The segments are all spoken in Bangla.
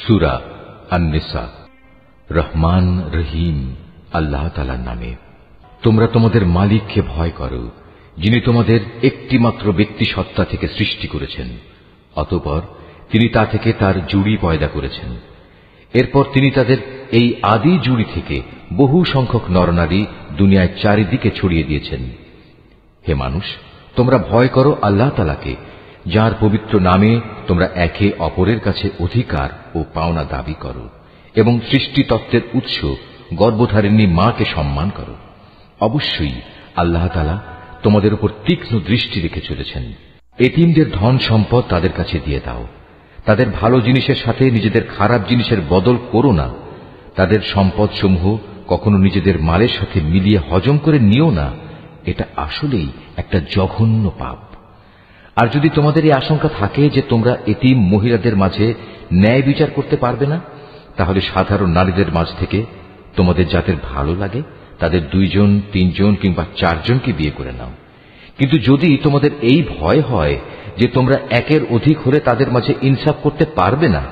সূরা আন-নিসা। রহমান রহিম আল্লাহ তাআলার নামে। তোমরা তোমাদের মালিককে ভয় করো, যিনি তোমাদের একটি মাত্র ব্যক্তি সত্তা থেকে সৃষ্টি করেছেন, অতঃপর তিনি তা থেকে তার জুড়ি পয়দা করেছেন। এরপর তিনি তাদের এই আদি জুড়ি থেকে বহু সংখ্যক নরনারী দুনিয়ায় চারিদিকে ছড়িয়ে দিয়েছেন। হে মানুষ, তোমরা ভয় করো আল্লাহ তাআলাকে, যার পবিত্র নামে তোমরা একে অপরের কাছে অধিকার ও পাওনা দাবি করো, এবং সৃষ্টিতত্ত্বের উৎস গর্ভধারিণী মাকে সম্মান করো। অবশ্যই আল্লাহ তাআলা তোমাদের উপর তীক্ষ্ণ দৃষ্টি রেখে চলেছেন। এতিমদের ধন সম্পদ তাদের কাছে দিয়ে দাও। তাদের ভালো জিনিসের সাথে নিজেদের খারাপ জিনিসের বদল করো না। তাদের সম্পদ সমূহ কখনো নিজেদের মালের সাথে মিলিয়ে হজম করে নিও না। এটা আসলেই একটা জঘন্য পাপ। আর যদি তোমাদের এই আশঙ্কা থাকে যে তোমরা এতিম মহিলাদের মাঝে ন্যায় বিচার করতে পারবে না, তাহলে সাধারণ নারীদের মাঝ থেকে তোমাদের যাদের ভালো লাগে তাদের 2 জন, 3 জন কিংবা 4 জনকে বিয়ে করে নাও। কিন্তু যদি তোমাদের এই ভয় হয় যে তোমরা একের অধিক হলে তাদের মাঝে ইনসাফ করতে পারবে না,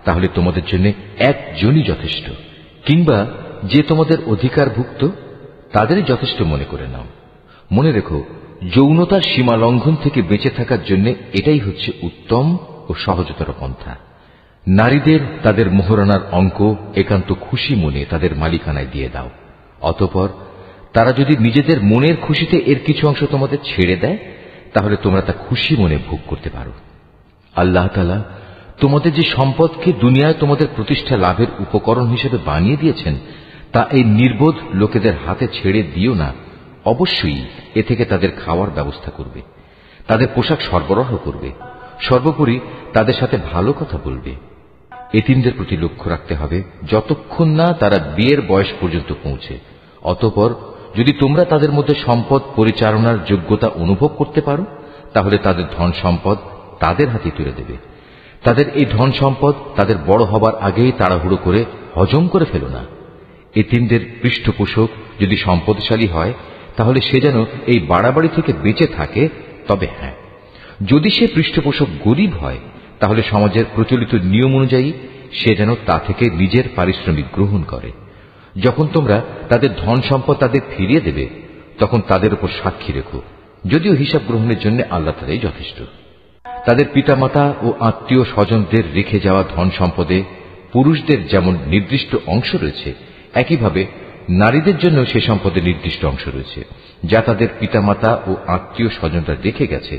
তাহলে তোমাদের জন্য একজনই যথেষ্ট, কিংবা যে তোমাদের অধিকারভুক্ত তাদেরই যথেষ্ট মনে করে নাও। মনে রেখো, যৌনতার সীমা লঙ্ঘন থেকে বেঁচে থাকার জন্য এটাই হচ্ছে উত্তম ও সহজতর পন্থা। নারীদের তাদের মোহরানার অঙ্ক একান্ত খুশি মনে তাদের মালিকানায় দিয়ে দাও। অতঃপর তারা যদি নিজেদের মনের খুশিতে এর কিছু অংশ তোমাদের ছেড়ে দেয়, তাহলে তোমরা তা খুশি মনে ভোগ করতে পারো। আল্লাহ তাআলা তোমাদের যে সম্পদকে দুনিয়ায় তোমাদের প্রতিষ্ঠা লাভের উপকরণ হিসেবে বানিয়ে দিয়েছেন, তা এই নির্বোধ লোকেদের হাতে ছেড়ে দিও না। অবশ্যই এ থেকে তাদের খাওয়ার ব্যবস্থা করবে, তাদের পোশাক সরবরাহ করবে, সর্বোপরি তাদের সাথে ভালো কথা বলবে। এতিমদের প্রতি লক্ষ্য রাখতে হবে যতক্ষণ না তারা বিয়ের বয়স পর্যন্ত পৌঁছে। অতঃপর যদি তোমরা তাদের মধ্যে সম্পদ পরিচালনার যোগ্যতা অনুভব করতে পারো, তাহলে তাদের ধন সম্পদ তাদের হাতে তুলে দেবে। তাদের এই ধন সম্পদ তাদের বড় হবার আগেই তাড়াহুড়ো করে হজম করে ফেলো না। এতিমদের পৃষ্ঠপোষক যদি সম্পদশালী হয়, তাহলে সে যেন এই বাড়াবাড়ি থেকে বেঁচে থাকে। তবে হ্যাঁ, যদি সে পৃষ্ঠপোষক গরিব হয়, তাহলে সমাজের প্রচলিত নিয়ম অনুযায়ী সে যেন তা থেকে নিজের পারিশ্রমিক গ্রহণ করে। যখন তোমরা তাদের ধন সম্পদ তাদের ফিরিয়ে দেবে, তখন তাদের উপর সাক্ষী রেখো, যদিও হিসাব গ্রহণের জন্য আল্লাহ তাআলাই যথেষ্ট। তাদের পিতামাতা ও আত্মীয় স্বজনদের রেখে যাওয়া ধন সম্পদে পুরুষদের যেমন নির্দিষ্ট অংশ রয়েছে, একইভাবে নারীদের জন্য সে সম্পদে নির্দিষ্ট অংশ রয়েছে, যা তাদের পিতামাতা ও আত্মীয় স্বজনরা রেখে গেছে।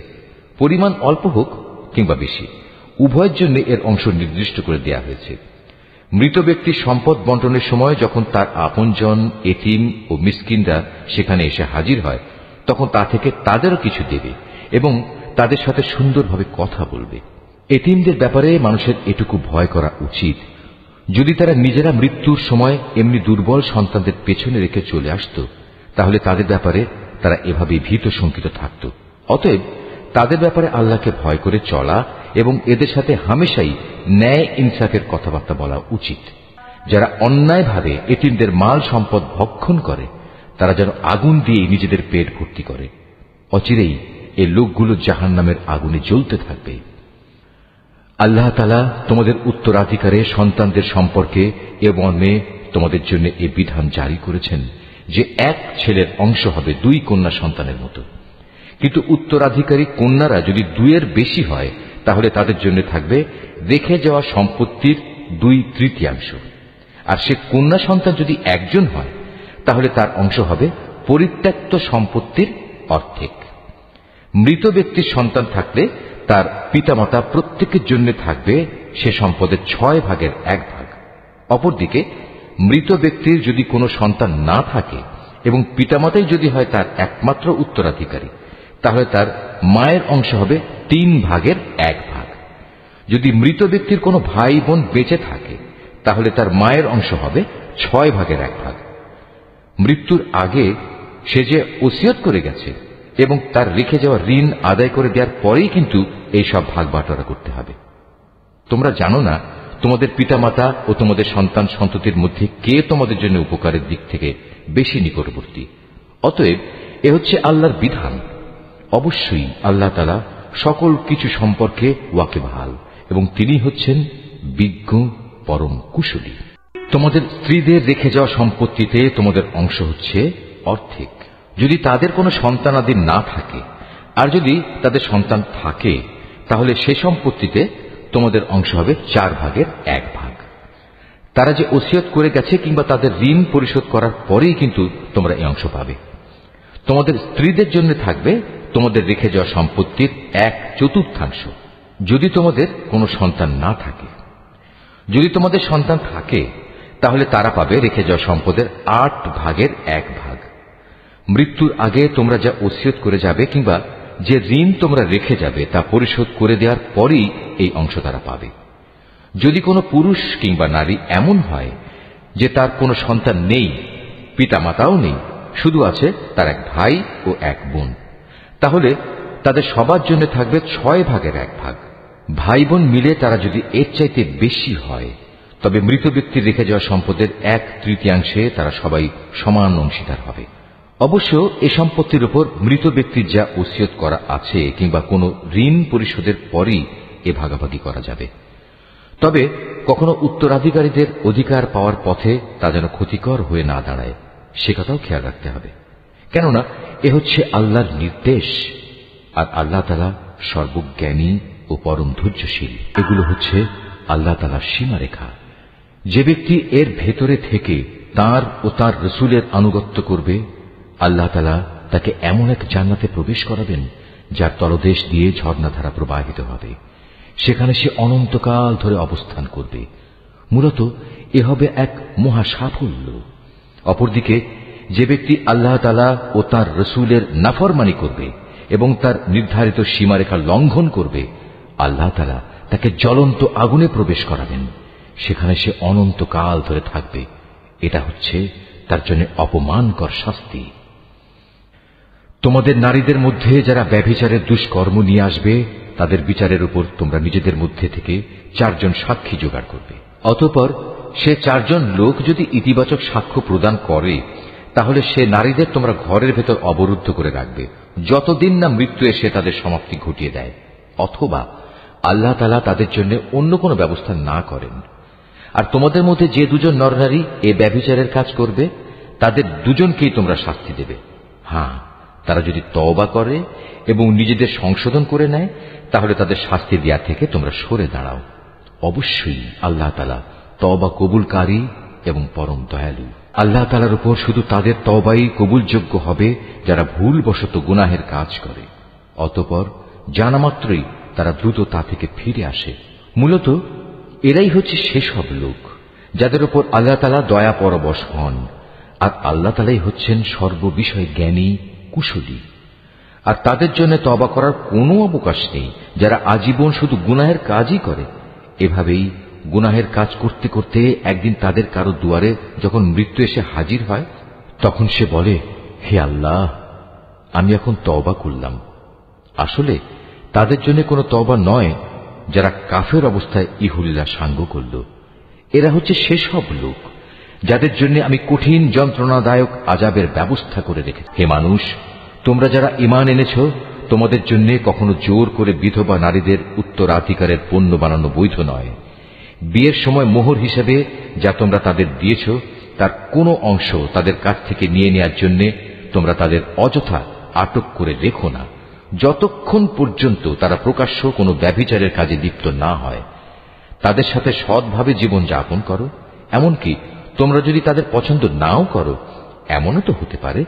পরিমাণ অল্প হোক কিংবা বেশি, উভয়ের জন্য এর অংশ নির্দিষ্ট করে দেয়া হয়েছে। মৃত ব্যক্তির সম্পদ বন্টনের সময় যখন তার আপনজন, এতিম ও মিসকিনরা সেখানে এসে হাজির হয়, তখন তা থেকে তাদেরও কিছু দেবে এবং তাদের সাথে সুন্দরভাবে কথা বলবে। এতিমদের ব্যাপারে মানুষের এটুকু ভয় করা উচিত, যদি তারা নিজেরা মৃত্যুর সময় এমনি দুর্বল সন্তানদের পেছনে রেখে চলে আসত, তাহলে তাদের ব্যাপারে তারা এভাবে ভীত শঙ্কিত থাকত। অতএব তাদের ব্যাপারে আল্লাহকে ভয় করে চলা এবং এদের সাথে হামেশাই ন্যায় ইনসাফের কথাবার্তা বলা উচিত। যারা অন্যায়ভাবে এতিমদের মাল সম্পদ ভক্ষণ করে, তারা যেন আগুন দিয়ে নিজেদের পেট ভর্তি করে। অচিরেই এই লোকগুলো জাহান্নামের আগুনে জ্বলতে থাকবে। আল্লাহ তাআলা তোমাদের উত্তরাধিকারে সন্তানদের সম্পর্কে এ মর্মে তোমাদের জন্য এ বিধান জারি করেছেন যে এক ছেলের অংশ হবে 2 কন্যা সন্তানের মতো। কিন্তু উত্তরাধিকারী কন্যারা যদি 2-এর বেশি হয়, তাহলে তাদের জন্য থাকবে রেখে যাওয়া সম্পত্তির 2/3, আর সে কন্যা সন্তান যদি একজন হয়, তাহলে তার অংশ হবে পরিত্যক্ত সম্পত্তির অর্ধেক। মৃত ব্যক্তির সন্তান থাকলে তার পিতামাতা প্রত্যেকের জন্য থাকবে সে সম্পদের 6/1 অপরদিকে মৃত ব্যক্তির যদি কোনো সন্তান না থাকে এবং পিতামাতাই যদি হয় তার একমাত্র উত্তরাধিকারী, তাহলে তার মায়ের অংশ হবে 3/1। যদি মৃত ব্যক্তির কোনো ভাই বোন বেঁচে থাকে, তাহলে তার মায়ের অংশ হবে 6/1। মৃত্যুর আগে সে যে ওসিয়ত করে গেছে এবং তার রেখে যাওয়া ঋণ আদায় করে দেওয়ার পরেই কিন্তু এই সব ভাগ বাটোয়ারা করতে হবে। তোমরা জানো না তোমাদের পিতামাতা ও তোমাদের সন্তান সন্ততির মধ্যে কে তোমাদের জন্য উপকারের দিক থেকে বেশি নিকটবর্তী। অতএব এ হচ্ছে আল্লাহর বিধান। অবশ্যই আল্লাহ তাআলা সকল কিছু সম্পর্কে ওয়াকিবহাল এবং তিনি হচ্ছেন বিজ্ঞ পরম কুশলী। তোমাদের স্ত্রীদের রেখে যাওয়া সম্পত্তিতে তোমাদের অংশ হচ্ছে অর্ধেক, যদি তাদের কোনো সন্তানাদি না থাকে। আর যদি তাদের সন্তান থাকে তাহলে সে সম্পত্তিতে তোমাদের অংশ হবে 4 ভাগের 1 ভাগ। তারা যে ওসিয়ত করে গেছে কিংবা তাদের ঋণ পরিশোধ করার পরেই কিন্তু তোমরা এই অংশ পাবে। তোমাদের স্ত্রীদের জন্য থাকবে তোমাদের রেখে যাওয়া সম্পত্তির 1/4 যদি তোমাদের কোনো সন্তান না থাকে। যদি তোমাদের সন্তান থাকে তাহলে তারা পাবে রেখে যাওয়া সম্পদের 8 ভাগের 1 ভাগ। মৃত্যুর আগে তোমরা যা ওসিয়ত করে যাবে কিংবা যে ঋণ তোমরা রেখে যাবে তা পরিশোধ করে দেওয়ার পরেই এই অংশ তারা পাবে। যদি কোনো পুরুষ কিংবা নারী এমন হয় যে তার কোনো সন্তান নেই, পিতামাতাও নেই, শুধু আছে তার এক ভাই ও এক বোন, তাহলে তাদের সবার জন্য থাকবে 6 ভাগের 1 ভাগ। ভাই বোন মিলে তারা যদি এর চাইতে বেশি হয় তবে মৃত ব্যক্তির রেখে যাওয়া সম্পদের 1/3 তারা সবাই সমান অংশীদার হবে। অবশ্য এ সম্পত্তির উপর মৃত ব্যক্তির যা ওসিয়ত করা আছে কিংবা কোনো ঋণ পরিশোধের পরই এ ভাগাভাগি করা যাবে। তবে কখনো উত্তরাধিকারীদের অধিকার পাওয়ার পথে তা যেন ক্ষতিকর হয়ে না দাঁড়ায় সে কথাও খেয়াল রাখতে হবে, কেননা এ হচ্ছে আল্লাহর নির্দেশ। আর আল্লাহ তাআলা সর্বজ্ঞানী ও পরম ধৈর্যশীল। এগুলো হচ্ছে আল্লাহ তাআলার সীমারেখা। যে ব্যক্তি এর ভেতরে থেকে তার ও তার রসুলের আনুগত্য করবে, আল্লাহ তাআলা তাকে এমন এক জান্নাতে প্রবেশ করাবেন যার তলদেশ দিয়ে ঝর্ণাধারা প্রবাহিত হবে। সেখানে সে অনন্তকাল ধরে অবস্থান করবে। মূলত এ হবে এক মহা সাফল্য। অপরদিকে যে ব্যক্তি আল্লাহ তাআলা ও তার রসুলের নাফরমানি করবে এবং তার নির্ধারিত সীমারেখা লঙ্ঘন করবে, আল্লাহ তাআলা তাকে জ্বলন্ত আগুনে প্রবেশ করাবেন। সেখানে সে অনন্তকাল ধরে থাকবে। এটা হচ্ছে তার জন্য অপমানকর শাস্তি। তোমাদের নারীদের মধ্যে যারা ব্যভিচারের দুষ্কর্ম নিয়ে আসবে তাদের বিচারের উপর তোমরা নিজেদের মধ্যে থেকে 4 জন সাক্ষী জোগাড় করবে। অতঃপর সে 4 জন লোক যদি ইতিবাচক সাক্ষ্য প্রদান করে তাহলে সে নারীদের তোমরা ঘরের ভেতর অবরুদ্ধ করে রাখবে যতদিন না মৃত্যু এসে তাদের সমাপ্তি ঘটিয়ে দেয়, অথবা আল্লাহ তাআলা তাদের জন্য অন্য কোনো ব্যবস্থা না করেন। আর তোমাদের মধ্যে যে 2 জন নরনারী এ ব্যভিচারের কাজ করবে তাদের 2 জনকেই তোমরা শাস্তি দেবে। হ্যাঁ, তারা যদি তওবা করে এবং নিজেদের সংশোধন করে নেয় তাহলে তাদের শাস্তি দেয়া থেকে তোমরা সরে দাঁড়াও। অবশ্যই আল্লাহ তাআলা তওবা কবুলকারী এবং পরম দয়ালু। আল্লাহ তাআলার উপর শুধু তাদের তওবাই কবুলযোগ্য হবে যারা ভুলবশত গুনাহের কাজ করে, অতঃপর জানা মাত্রই তারা দ্রুত তা থেকে ফিরে আসে। মূলত এরাই হচ্ছে সেসব লোক যাদের উপর আল্লাহ তাআলা দয়া পরবশ হন। আর আল্লাহ তাআলাই হচ্ছেন সর্ববিষয়ে জ্ঞানী, কুশলী। আর তাদের জন্য তওবা করার কোনো অবকাশ নেই যারা আজীবন শুধু গুনাহের কাজই করে। এভাবেই গুনাহের কাজ করতে করতে একদিন তাদের কারো দুয়ারে যখন মৃত্যু এসে হাজির হয় তখন সে বলে, হে আল্লাহ, আমি এখন তওবা করলাম। আসলে তাদের জন্য কোনো তওবা নয় যারা কাফের অবস্থায় ইহুলিলা সাঙ্গ করল। এরা হচ্ছে সেসব লোক যাদের জন্য আমি কঠিন যন্ত্রণাদায়ক আযাবের ব্যবস্থা করে রেখেছি। হে মানুষ, তোমরা যারা ঈমান এনেছ তোমাদের জন্য কখনো জোর করে বিধবা নারীদের উত্তরাধিকারের পণ্য বানানো বৈধ নয়। বিয়ের সময় মোহর হিসেবে যা তোমরা তাদের দিয়েছ তার কোনো অংশ তাদের কাছ থেকে নিয়ে নেওয়ার জন্য তোমরা তাদের অযথা আটক করে রেখো না যতক্ষণ পর্যন্ত তারা প্রকাশ্য কোনো ব্যভিচারের কাজে লিপ্ত না হয়। তাদের সাথে সৎভাবে জীবন যাপন করো। এমনকি তোমরা যদি তাদের পছন্দ নাও করো, এমনও তো হতে পারে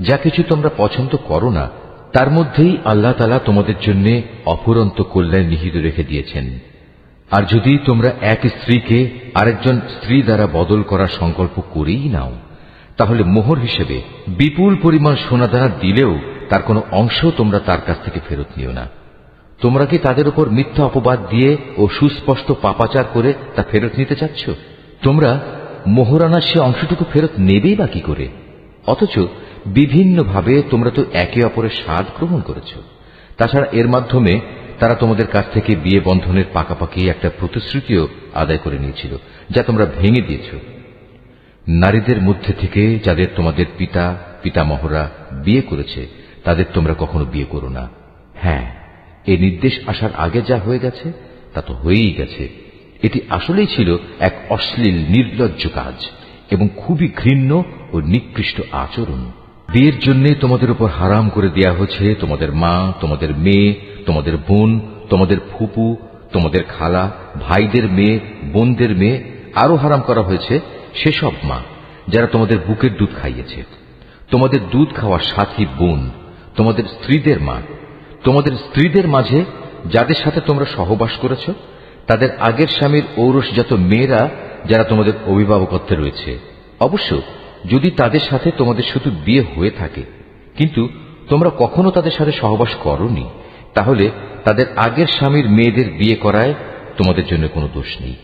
যা কিছু তোমরা পছন্দ করো না তার মধ্যেই আল্লাহ তাআলা তোমাদের জন্য অফুরন্ত কল্যাণ নিহিত রেখে দিয়েছেন। আর যদি তোমরা এক স্ত্রীকে আরেকজন স্ত্রী দ্বারা বদল করার সংকল্প করেই নাও তাহলে মোহর হিসেবে বিপুল পরিমাণ সোনাদানা দিলেও তার কোনো অংশ তোমরা তার কাছ থেকে ফেরত নিও না। তোমরা কি তাদের উপর মিথ্যা অপবাদ দিয়ে ও সুস্পষ্ট পাপাচার করে তা ফেরত নিতে চাচ্ছ? তোমরা মোহরানার সে অংশটুকু ফেরত নেবেই বা কি করে? অথচ বিভিন্নভাবে তোমরা তো একে অপরের স্বাদ গ্রহণ করেছ। তাছাড়া এর মাধ্যমে তারা তোমাদের কাছ থেকে বিয়ে বন্ধনের পাকাপাকি একটা প্রতিশ্রুতিও আদায় করে নিয়েছিল যা তোমরা ভেঙে দিয়েছ। নারীদের মধ্যে থেকে যাদের তোমাদের পিতা পিতামহরা বিয়ে করেছে তাদের তোমরা কখনো বিয়ে করো না। হ্যাঁ, এই নির্দেশ আসার আগে যা হয়ে গেছে তা তো হয়েই গেছে। এটি আসলেই ছিল এক অশ্লীল নির্লজ্জ কাজ এবং খুবই ঘৃণ্য ও নিকৃষ্ট আচরণ। বিয়ের জন্য তোমাদের উপর হারাম করে দেয়া হয়েছে তোমাদের মা, তোমাদের মেয়ে, তোমাদের বোন, তোমাদের ফুপু, তোমাদের খালা, ভাইদের মেয়ে, বোনদের মেয়ে। আরো হারাম করা হয়েছে সেসব মা যারা তোমাদের বুকের দুধ খাইয়েছে, তোমাদের দুধ খাওয়া সাথী বোন, তোমাদের স্ত্রীদের মা, তোমাদের স্ত্রীদের মাঝে যাদের সাথে তোমরা সহবাস করেছ, তাদের আগের স্বামীর ঔরসজাত মেয়েরা যারা তোমাদের অভিভাবকত্বে রয়েছে। অবশ্য যদি তাদের সাথে তোমাদের শুধু বিয়ে হয়ে থাকে কিন্তু তোমরা কখনো তাদের সাথে সহবাস করোনি, তাহলে তাদের আগের স্বামীর মেয়েদের বিয়ে করায় তোমাদের জন্য কোনো দোষ নেই।